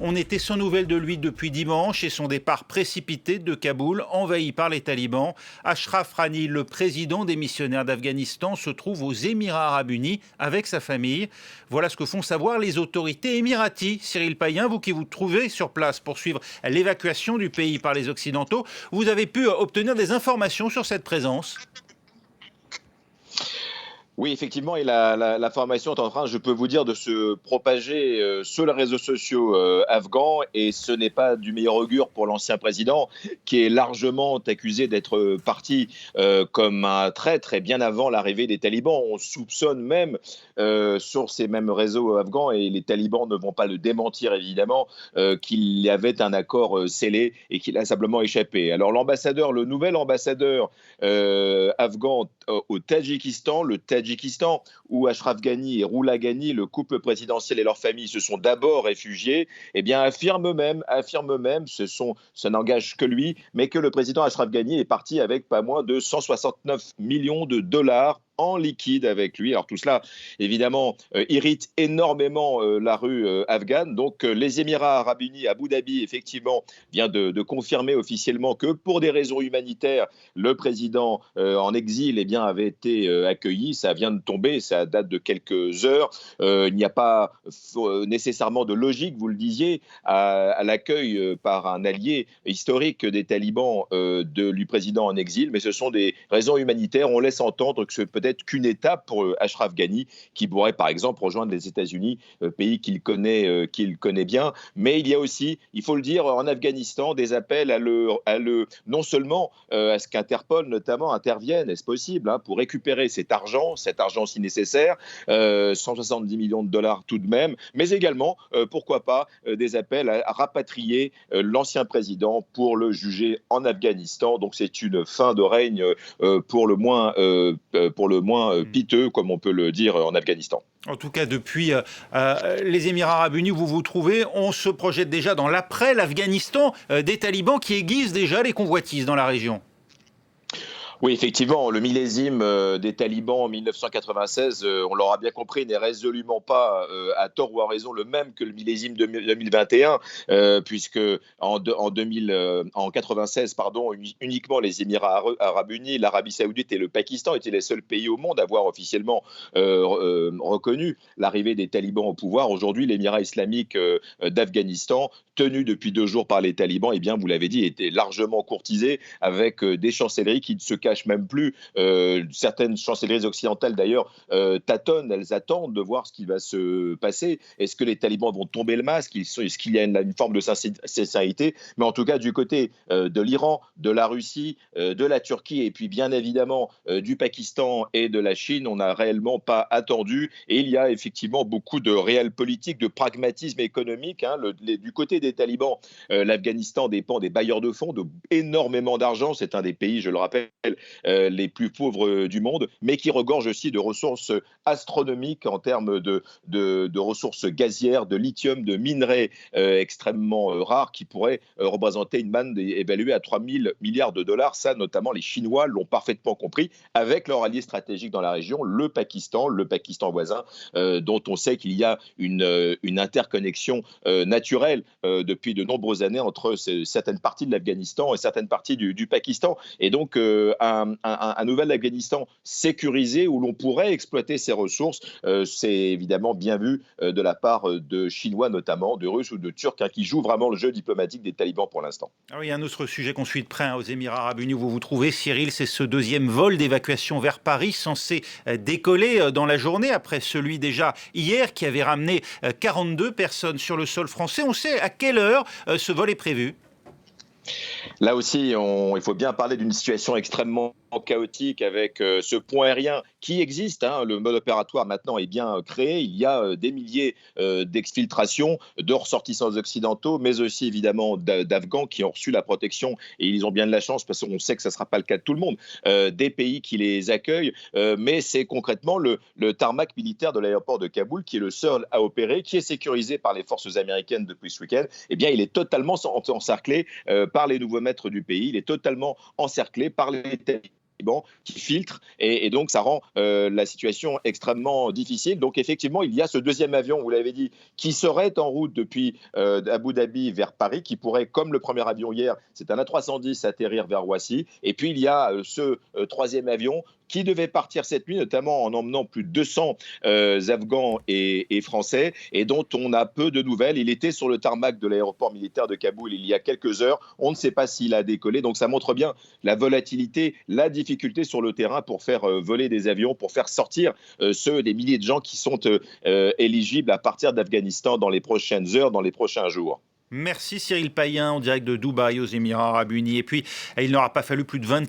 On était sans nouvelles de lui depuis dimanche et son départ précipité de Kaboul, envahi par les talibans. Ashraf Ghani, le président des missionnaires d'Afghanistan, se trouve aux Émirats arabes unis avec sa famille. Voilà ce que font savoir les autorités émiraties. Cyril Payen, vous qui vous trouvez sur place pour suivre l'évacuation du pays par les Occidentaux, vous avez pu obtenir des informations sur cette présence? Oui, effectivement, et l'information est en train, je peux vous dire, de se propager sur les réseaux sociaux afghans, et ce n'est pas du meilleur augure pour l'ancien président, qui est largement accusé d'être parti comme un traître, et bien avant l'arrivée des talibans. On soupçonne même sur ces mêmes réseaux afghans, et les talibans ne vont pas le démentir évidemment, qu'il y avait un accord scellé et qu'il a simplement échappé. Alors l'ambassadeur, le nouvel ambassadeur afghan au Tadjikistan, le Tadjikistan, où Ashraf Ghani et Roula Ghani, le couple présidentiel et leur famille, se sont d'abord réfugiés, eh bien affirme même, ça n'engage que lui, mais que le président Ashraf Ghani est parti avec pas moins de 169 millions de dollars en liquide avec lui. Alors tout cela, évidemment, irrite énormément la rue afghane. Donc les Émirats arabes unis, Abu Dhabi, effectivement, vient de confirmer officiellement que pour des raisons humanitaires, le président en exil avait été accueilli. Ça vient de tomber, ça date de quelques heures. Il n'y a pas nécessairement de logique, vous le disiez, à l'accueil par un allié historique des talibans du président en exil, mais ce sont des raisons humanitaires. On laisse entendre que ce peut-être qu'une étape pour Ashraf Ghani, qui pourrait par exemple rejoindre les États-Unis, pays qu'il connaît bien. Mais il y a aussi, il faut le dire, en Afghanistan, des appels non seulement à ce qu'Interpol notamment intervienne, est-ce possible, pour récupérer cet argent si nécessaire, 170 millions de dollars tout de même, mais également, pourquoi pas, des appels à rapatrier l'ancien président pour le juger en Afghanistan. Donc c'est une fin de règne pour le moins piteux, comme on peut le dire en Afghanistan. En tout cas, depuis les Émirats arabes unis où vous vous trouvez, on se projette déjà dans l'après l'Afghanistan des talibans qui aiguisent déjà les convoitises dans la région. Oui, effectivement, le millésime des talibans en 1996, on l'aura bien compris, n'est résolument pas, à tort ou à raison, le même que le millésime 2021, puisque en 96, pardon, uniquement les Émirats arabes unis, l'Arabie saoudite et le Pakistan étaient les seuls pays au monde à avoir officiellement reconnu l'arrivée des talibans au pouvoir. Aujourd'hui, l'Émirat islamique d'Afghanistan, tenu depuis 2 jours par les talibans, eh bien, vous l'avez dit, était largement courtisé, avec des chancelleries qui ne se cachent même plus. Certaines chancelleries occidentales, d'ailleurs, tâtonnent, elles attendent de voir ce qui va se passer. Est-ce que les talibans vont tomber le masque? Est-ce qu'il y a une forme de sincérité? Mais en tout cas, du côté de l'Iran, de la Russie, de la Turquie, et puis bien évidemment du Pakistan et de la Chine, on n'a réellement pas attendu. Et il y a effectivement beaucoup de réel politique, de pragmatisme économique. Du côté des talibans, l'Afghanistan dépend des bailleurs de fonds, énormément d'argent. C'est un des pays, je le rappelle, les plus pauvres du monde, mais qui regorge aussi de ressources astronomiques en termes de ressources gazières, de lithium, de minerais extrêmement rares, qui pourraient représenter une manne évaluée à 3 000 milliards de dollars. Ça, notamment, les Chinois l'ont parfaitement compris, avec leur allié stratégique dans la région, le Pakistan voisin, dont on sait qu'il y a une interconnexion naturelle depuis de nombreuses années entre certaines parties de l'Afghanistan et certaines parties du Pakistan. Et donc, un nouvel Afghanistan sécurisé où l'on pourrait exploiter ses ressources, c'est évidemment bien vu de la part de Chinois notamment, de Russes ou de Turcs, qui jouent vraiment le jeu diplomatique des talibans pour l'instant. Ah oui, un autre sujet qu'on suit de près aux Émirats arabes unis où vous vous trouvez, Cyril, c'est ce deuxième vol d'évacuation vers Paris censé décoller dans la journée après celui déjà hier qui avait ramené 42 personnes sur le sol français. On sait à quelle heure ce vol est prévu? Là aussi, il faut bien parler d'une situation extrêmement chaotique avec ce pont aérien qui existe. Le mode opératoire maintenant est bien créé. Il y a des milliers d'exfiltrations de ressortissants occidentaux, mais aussi évidemment d'Afghans qui ont reçu la protection, et ils ont bien de la chance parce qu'on sait que ça ne sera pas le cas de tout le monde, des pays qui les accueillent. Mais c'est concrètement le tarmac militaire de l'aéroport de Kaboul qui est le seul à opérer, qui est sécurisé par les forces américaines depuis ce week-end. Eh bien, il est totalement encerclé par les nouveaux maîtres du pays. Il est totalement encerclé par les talibans talibans qui filtrent et donc ça rend la situation extrêmement difficile. Donc effectivement, il y a ce deuxième avion, vous l'avez dit, qui serait en route depuis Abu Dhabi vers Paris, qui pourrait, comme le premier avion hier, c'est un A310, atterrir vers Roissy. Et puis il y a ce troisième avion qui devait partir cette nuit, notamment en emmenant plus de 200 Afghans et Français, et dont on a peu de nouvelles. Il était sur le tarmac de l'aéroport militaire de Kaboul il y a quelques heures. On ne sait pas s'il a décollé. Donc ça montre bien la volatilité, la difficulté sur le terrain pour faire voler des avions, pour faire sortir ceux des milliers de gens qui sont éligibles à partir d'Afghanistan dans les prochaines heures, dans les prochains jours. Merci Cyril Payen, en direct de Dubaï aux Émirats Arabes Unis. Et puis, il n'aura pas fallu plus de 24